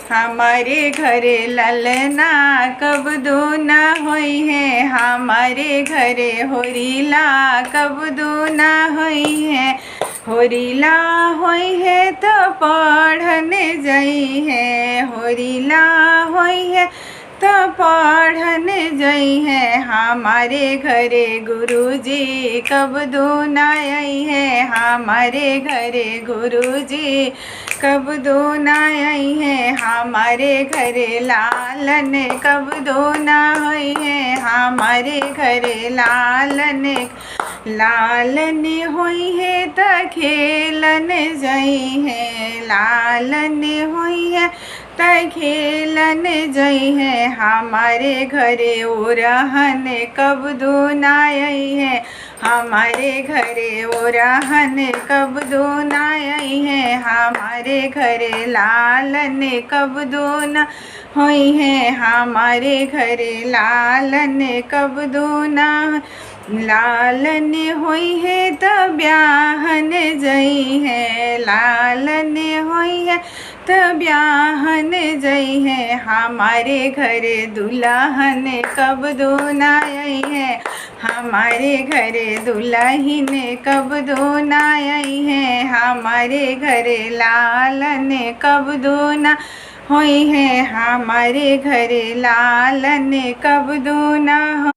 हमारे घरे ललना कब दूना होई है, हमारे घरे होरीला कब दूना होई है। होरीला होई है तो पढ़ने जाई है, होरीला होई है तो पढ़ने जाई है। हमारे घरे गुरुजी कब दूना आई है, हमारे घरे गुरुजी कब दूना आई है। हमारे घरे लालन कब दूना हुई है, हमारे घरे लालन लालन हुई है तो खेलन जई है, लालन हुई है तो खेलन जई है। हमारे घरे ओरहन कब दूना आई है, हमारे घरे ओरहन कब दूना आई है। हमारे घरे लालन कब दूना हुई है, हमारे घरे लालन कब दूना लालन हुई है तो ब्याहन जई है, लालन हुई है तो ब्याहन जई है। हमारे घरे दुल्हन कब दूना आई है, हमारे घरे दुल्हन कब दूना आई है। हमारे घरे लालन कब दूना हुई है, हमारे घरे लालन कब दूना